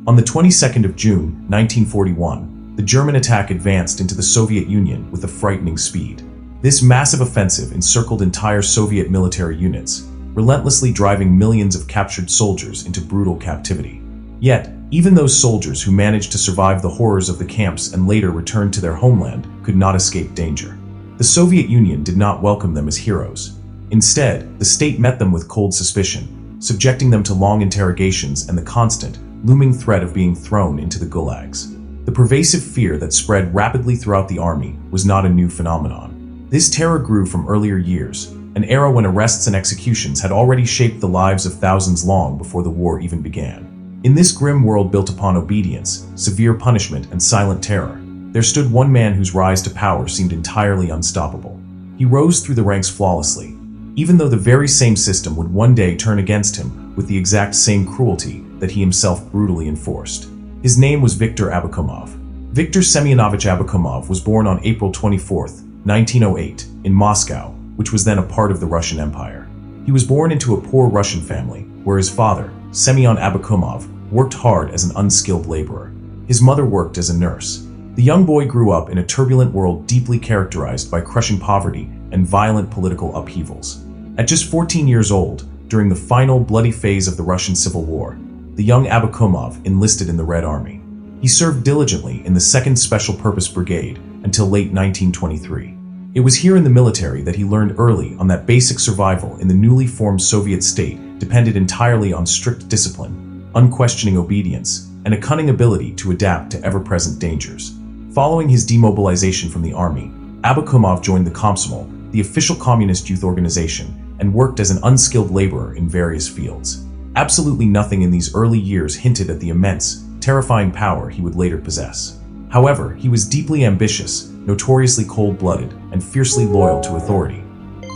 On the 22nd of June, 1941, the German attack advanced into the Soviet Union with a frightening speed. This massive offensive encircled entire Soviet military units, relentlessly driving millions of captured soldiers into brutal captivity. Yet, even those soldiers who managed to survive the horrors of the camps and later returned to their homeland could not escape danger. The Soviet Union did not welcome them as heroes. Instead, the state met them with cold suspicion, subjecting them to long interrogations and the constant, looming threat of being thrown into the gulags. The pervasive fear that spread rapidly throughout the army was not a new phenomenon. This terror grew from earlier years, an era when arrests and executions had already shaped the lives of thousands long before the war even began. In this grim world built upon obedience, severe punishment, and silent terror, there stood one man whose rise to power seemed entirely unstoppable. He rose through the ranks flawlessly, even though the very same system would one day turn against him with the exact same cruelty that he himself brutally enforced. His name was Viktor Abakumov. Viktor Semyonovich Abakumov was born on April 24, 1908, in Moscow, which was then a part of the Russian Empire. He was born into a poor Russian family, where his father, Semyon Abakumov, worked hard as an unskilled laborer. His mother worked as a nurse. The young boy grew up in a turbulent world deeply characterized by crushing poverty and violent political upheavals. At just 14 years old, during the final bloody phase of the Russian Civil War, the young Abakumov enlisted in the Red Army. He served diligently in the 2nd Special Purpose Brigade until late 1923. It was here in the military that he learned early on that basic survival in the newly formed Soviet state depended entirely on strict discipline, unquestioning obedience, and a cunning ability to adapt to ever-present dangers. Following his demobilization from the army, Abakumov joined the Komsomol, the official communist youth organization, and worked as an unskilled laborer in various fields. Absolutely nothing in these early years hinted at the immense, terrifying power he would later possess. However, he was deeply ambitious, notoriously cold-blooded, and fiercely loyal to authority,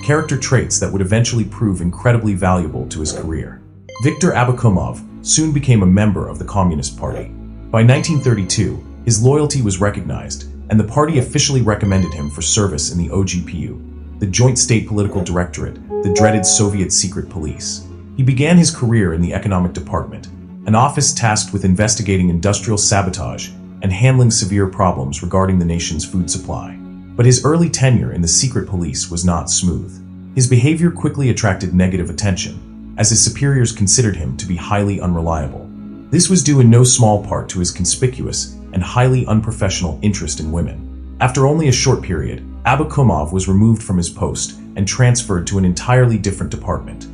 character traits that would eventually prove incredibly valuable to his career. Viktor Abakumov soon became a member of the Communist Party. By 1932, his loyalty was recognized, and the party officially recommended him for service in the OGPU, the Joint State Political Directorate, the dreaded Soviet secret police. He began his career in the Economic Department, an office tasked with investigating industrial sabotage and handling severe problems regarding the nation's food supply. But his early tenure in the secret police was not smooth. His behavior quickly attracted negative attention, as his superiors considered him to be highly unreliable. This was due in no small part to his conspicuous and highly unprofessional interest in women. After only a short period, Abakumov was removed from his post and transferred to an entirely different department.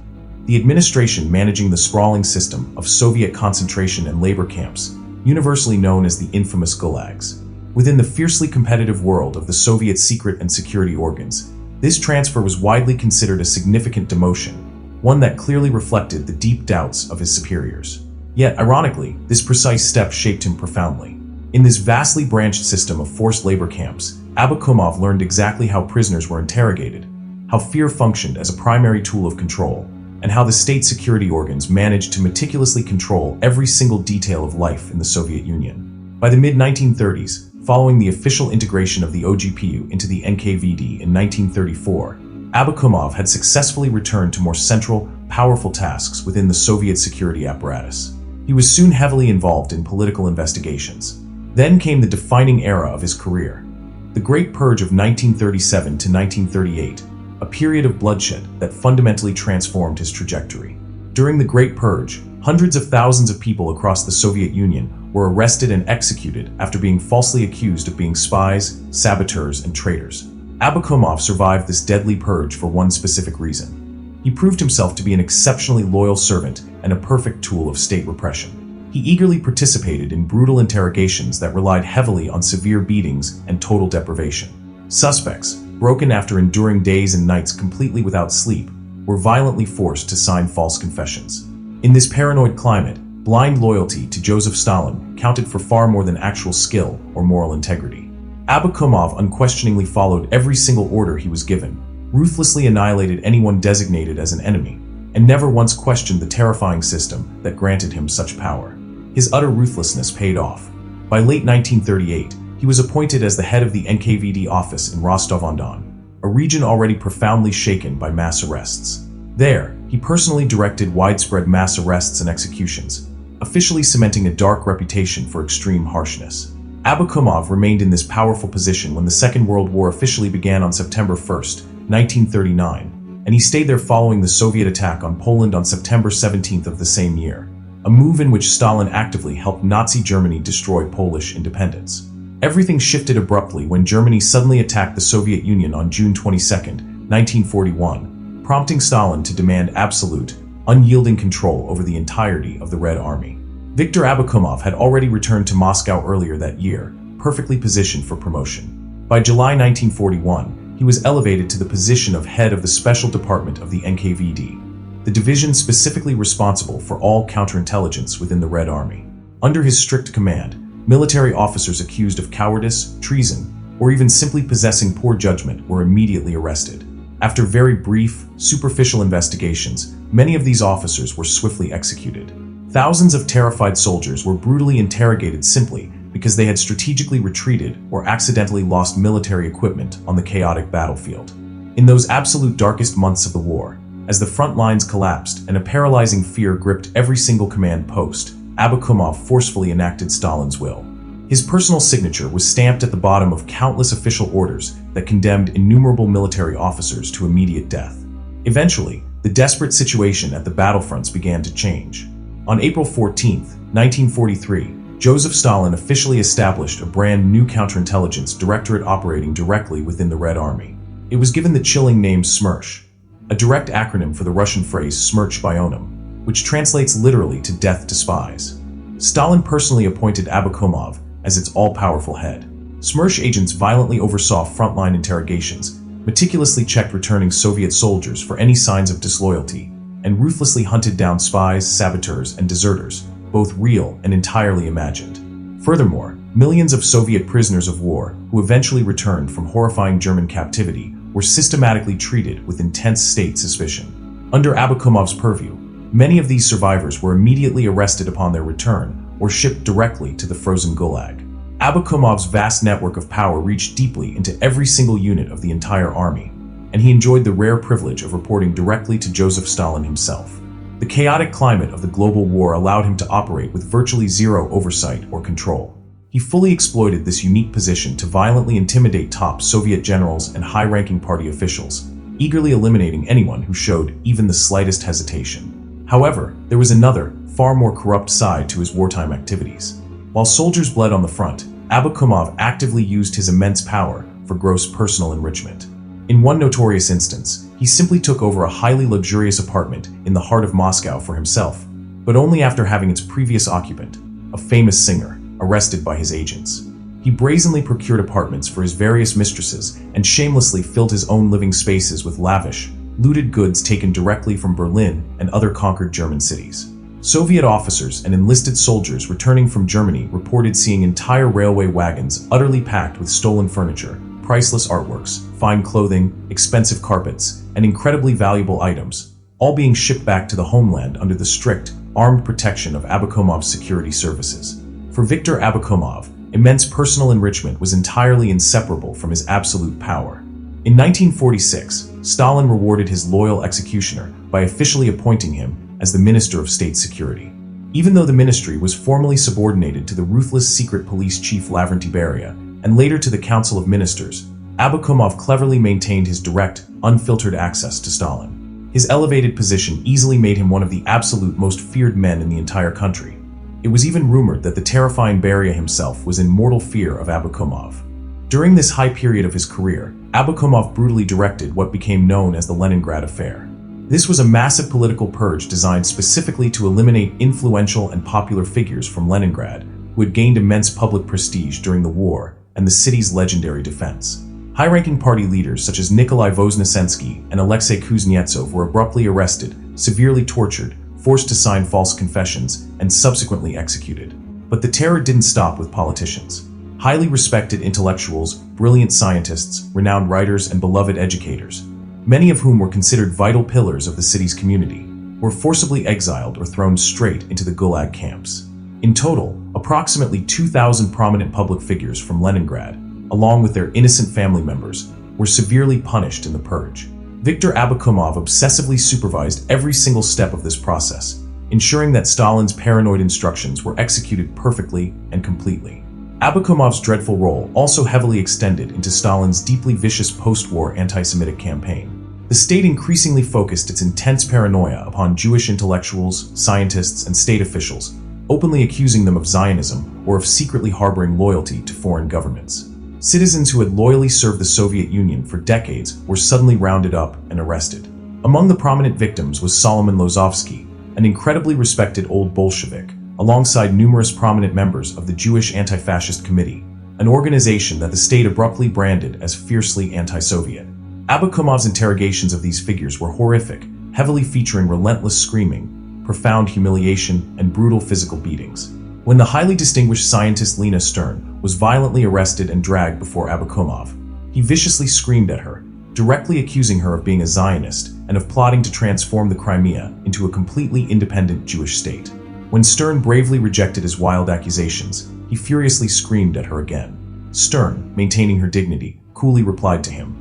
The administration managing the sprawling system of Soviet concentration and labor camps, universally known as the infamous gulags. Within the fiercely competitive world of the Soviet secret and security organs, this transfer was widely considered a significant demotion, one that clearly reflected the deep doubts of his superiors. Yet, ironically, this precise step shaped him profoundly. In this vastly branched system of forced labor camps, Abakumov learned exactly how prisoners were interrogated, how fear functioned as a primary tool of control, and how the state security organs managed to meticulously control every single detail of life in the Soviet Union. By the mid-1930s, following the official integration of the OGPU into the NKVD in 1934, Abakumov had successfully returned to more central, powerful tasks within the Soviet security apparatus. He was soon heavily involved in political investigations. Then came the defining era of his career, the Great Purge of 1937 to 1938, a period of bloodshed that fundamentally transformed his trajectory. During the Great Purge, hundreds of thousands of people across the Soviet Union were arrested and executed after being falsely accused of being spies, saboteurs, and traitors. Abakumov survived this deadly purge for one specific reason. He proved himself to be an exceptionally loyal servant and a perfect tool of state repression. He eagerly participated in brutal interrogations that relied heavily on severe beatings and total deprivation. Suspects, broken after enduring days and nights completely without sleep, were violently forced to sign false confessions. In this paranoid climate, blind loyalty to Joseph Stalin counted for far more than actual skill or moral integrity. Abakumov unquestioningly followed every single order he was given, ruthlessly annihilated anyone designated as an enemy, and never once questioned the terrifying system that granted him such power. His utter ruthlessness paid off. By late 1938, he was appointed as the head of the NKVD office in Rostov-on-Don, a region already profoundly shaken by mass arrests. There, he personally directed widespread mass arrests and executions, officially cementing a dark reputation for extreme harshness. Abakumov remained in this powerful position when the Second World War officially began on September 1st, 1939, and he stayed there following the Soviet attack on Poland on September 17th of the same year, a move in which Stalin actively helped Nazi Germany destroy Polish independence. Everything shifted abruptly when Germany suddenly attacked the Soviet Union on June 22, 1941, prompting Stalin to demand absolute, unyielding control over the entirety of the Red Army. Viktor Abakumov had already returned to Moscow earlier that year, perfectly positioned for promotion. By July 1941, he was elevated to the position of head of the Special Department of the NKVD, the division specifically responsible for all counterintelligence within the Red Army. Under his strict command, military officers accused of cowardice, treason, or even simply possessing poor judgment were immediately arrested. After very brief, superficial investigations, many of these officers were swiftly executed. Thousands of terrified soldiers were brutally interrogated simply because they had strategically retreated or accidentally lost military equipment on the chaotic battlefield. In those absolute darkest months of the war, as the front lines collapsed and a paralyzing fear gripped every single command post, Abakumov forcefully enacted Stalin's will. His personal signature was stamped at the bottom of countless official orders that condemned innumerable military officers to immediate death. Eventually, the desperate situation at the battlefronts began to change. On April 14, 1943, Joseph Stalin officially established a brand new counterintelligence directorate operating directly within the Red Army. It was given the chilling name SMERSH, a direct acronym for the Russian phrase Smert Spionum, which translates literally to death to spies. Stalin personally appointed Abakumov as its all-powerful head. SMERSH agents violently oversaw frontline interrogations, meticulously checked returning Soviet soldiers for any signs of disloyalty, and ruthlessly hunted down spies, saboteurs, and deserters, both real and entirely imagined. Furthermore, millions of Soviet prisoners of war who eventually returned from horrifying German captivity were systematically treated with intense state suspicion. Under Abakumov's purview, many of these survivors were immediately arrested upon their return or shipped directly to the frozen Gulag. Abakumov's vast network of power reached deeply into every single unit of the entire army, and he enjoyed the rare privilege of reporting directly to Joseph Stalin himself. The chaotic climate of the global war allowed him to operate with virtually zero oversight or control. He fully exploited this unique position to violently intimidate top Soviet generals and high-ranking party officials, eagerly eliminating anyone who showed even the slightest hesitation. However, there was another, far more corrupt side to his wartime activities. While soldiers bled on the front, Abakumov actively used his immense power for gross personal enrichment. In one notorious instance, he simply took over a highly luxurious apartment in the heart of Moscow for himself, but only after having its previous occupant, a famous singer, arrested by his agents. He brazenly procured apartments for his various mistresses and shamelessly filled his own living spaces with lavish, looted goods taken directly from Berlin and other conquered German cities. Soviet officers and enlisted soldiers returning from Germany reported seeing entire railway wagons utterly packed with stolen furniture, priceless artworks, fine clothing, expensive carpets, and incredibly valuable items, all being shipped back to the homeland under the strict, armed protection of Abakumov's security services. For Viktor Abakumov, immense personal enrichment was entirely inseparable from his absolute power. In 1946, Stalin rewarded his loyal executioner by officially appointing him as the Minister of State Security. Even though the ministry was formally subordinated to the ruthless secret police chief Lavrentiy Beria, and later to the Council of Ministers, Abakumov cleverly maintained his direct, unfiltered access to Stalin. His elevated position easily made him one of the absolute most feared men in the entire country. It was even rumored that the terrifying Beria himself was in mortal fear of Abakumov. During this high period of his career, Abakumov brutally directed what became known as the Leningrad Affair. This was a massive political purge designed specifically to eliminate influential and popular figures from Leningrad who had gained immense public prestige during the war and the city's legendary defense. High-ranking party leaders such as Nikolai Voznesensky and Alexei Kuznetsov were abruptly arrested, severely tortured, forced to sign false confessions, and subsequently executed. But the terror didn't stop with politicians. Highly respected intellectuals, brilliant scientists, renowned writers, and beloved educators, many of whom were considered vital pillars of the city's community, were forcibly exiled or thrown straight into the Gulag camps. In total, approximately 2,000 prominent public figures from Leningrad, along with their innocent family members, were severely punished in the purge. Viktor Abakumov obsessively supervised every single step of this process, ensuring that Stalin's paranoid instructions were executed perfectly and completely. Abakumov's dreadful role also heavily extended into Stalin's deeply vicious post-war anti-Semitic campaign. The state increasingly focused its intense paranoia upon Jewish intellectuals, scientists, and state officials, openly accusing them of Zionism or of secretly harboring loyalty to foreign governments. Citizens who had loyally served the Soviet Union for decades were suddenly rounded up and arrested. Among the prominent victims was Solomon Lozovsky, an incredibly respected old Bolshevik, alongside numerous prominent members of the Jewish Anti-Fascist Committee, an organization that the state abruptly branded as fiercely anti-Soviet. Abakumov's interrogations of these figures were horrific, heavily featuring relentless screaming, profound humiliation, and brutal physical beatings. When the highly distinguished scientist Lena Stern was violently arrested and dragged before Abakumov, he viciously screamed at her, directly accusing her of being a Zionist and of plotting to transform the Crimea into a completely independent Jewish state. When Stern bravely rejected his wild accusations, he furiously screamed at her again. Stern, maintaining her dignity, coolly replied to him,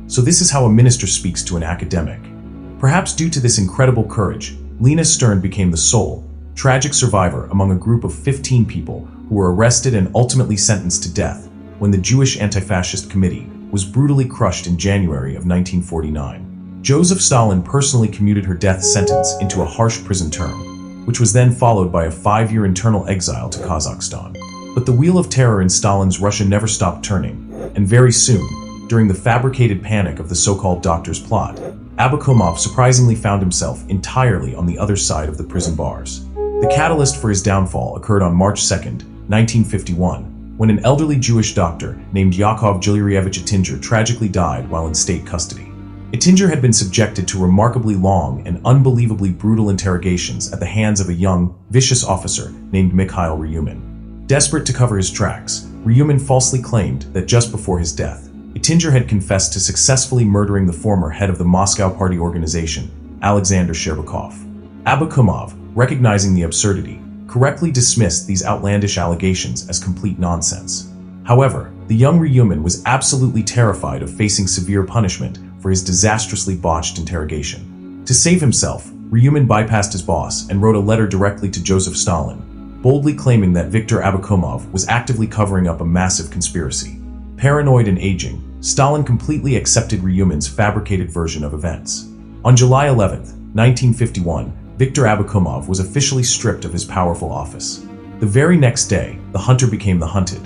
"So this is how a minister speaks to an academic." Perhaps due to this incredible courage, Lena Stern became the sole, tragic survivor among a group of 15 people who were arrested and ultimately sentenced to death when the Jewish Anti-Fascist Committee was brutally crushed in January of 1949. Joseph Stalin personally commuted her death sentence into a harsh prison term, which was then followed by a 5-year internal exile to Kazakhstan. But the wheel of terror in Stalin's Russia never stopped turning, and very soon, during the fabricated panic of the so-called doctor's plot, Abakumov surprisingly found himself entirely on the other side of the prison bars. The catalyst for his downfall occurred on March 2, 1951, when an elderly Jewish doctor named Yakov Julievich Ettinger tragically died while in state custody. Ettinger had been subjected to remarkably long and unbelievably brutal interrogations at the hands of a young, vicious officer named Mikhail Ryumin. Desperate to cover his tracks, Ryumin falsely claimed that just before his death, Ettinger had confessed to successfully murdering the former head of the Moscow Party organization, Alexander Sherbakov. Abakumov, recognizing the absurdity, correctly dismissed these outlandish allegations as complete nonsense. However, the young Ryumin was absolutely terrified of facing severe punishment for his disastrously botched interrogation. To save himself, Ryumin bypassed his boss and wrote a letter directly to Joseph Stalin, boldly claiming that Viktor Abakumov was actively covering up a massive conspiracy. Paranoid and aging, Stalin completely accepted Ryumin's fabricated version of events. On July 11, 1951, Viktor Abakumov was officially stripped of his powerful office. The very next day, the hunter became the hunted.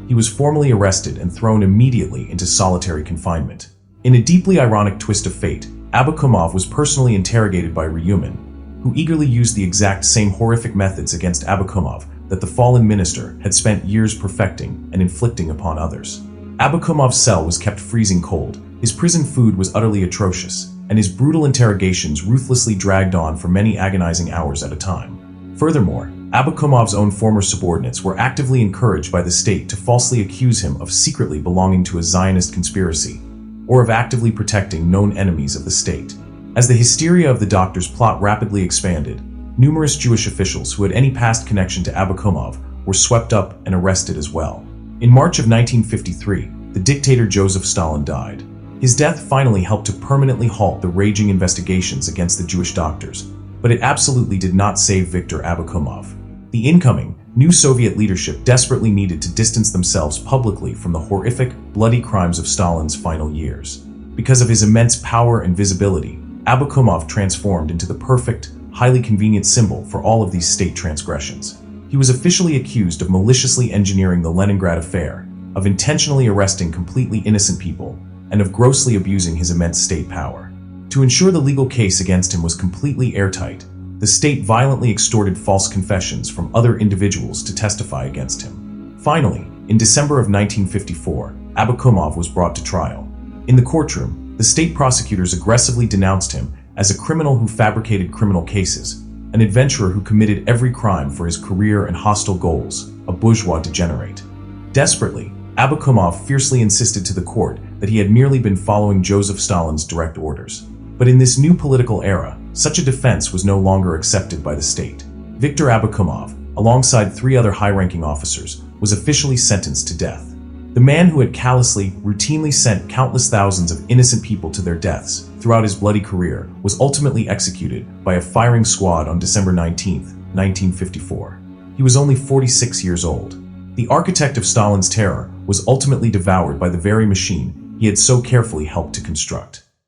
He was formally arrested and thrown immediately into solitary confinement. In a deeply ironic twist of fate, Abakumov was personally interrogated by Ryumin, who eagerly used the exact same horrific methods against Abakumov that the fallen minister had spent years perfecting and inflicting upon others. Abakumov's cell was kept freezing cold, his prison food was utterly atrocious, and his brutal interrogations ruthlessly dragged on for many agonizing hours at a time. Furthermore, Abakumov's own former subordinates were actively encouraged by the state to falsely accuse him of secretly belonging to a Zionist conspiracy, or of actively protecting known enemies of the state. As the hysteria of the doctor's plot rapidly expanded, numerous Jewish officials who had any past connection to Abakumov were swept up and arrested as well. In March of 1953, the dictator Joseph Stalin died. His death finally helped to permanently halt the raging investigations against the Jewish doctors, but it absolutely did not save Viktor Abakumov. The incoming, new Soviet leadership desperately needed to distance themselves publicly from the horrific, bloody crimes of Stalin's final years. Because of his immense power and visibility, Abakumov transformed into the perfect, highly convenient symbol for all of these state transgressions. He was officially accused of maliciously engineering the Leningrad affair, of intentionally arresting completely innocent people, and of grossly abusing his immense state power. To ensure the legal case against him was completely airtight, the state violently extorted false confessions from other individuals to testify against him. Finally, in December of 1954, Abakumov was brought to trial. In the courtroom, the state prosecutors aggressively denounced him as a criminal who fabricated criminal cases, an adventurer who committed every crime for his career and hostile goals, a bourgeois degenerate. Desperately, Abakumov fiercely insisted to the court that he had merely been following Joseph Stalin's direct orders. But in this new political era, such a defense was no longer accepted by the state. Viktor Abakumov, alongside 3 other high-ranking officers, was officially sentenced to death. The man who had callously, routinely sent countless thousands of innocent people to their deaths throughout his bloody career, was ultimately executed by a firing squad on December 19, 1954. He was only 46 years old. The architect of Stalin's terror was ultimately devoured by the very machine he had so carefully helped to construct.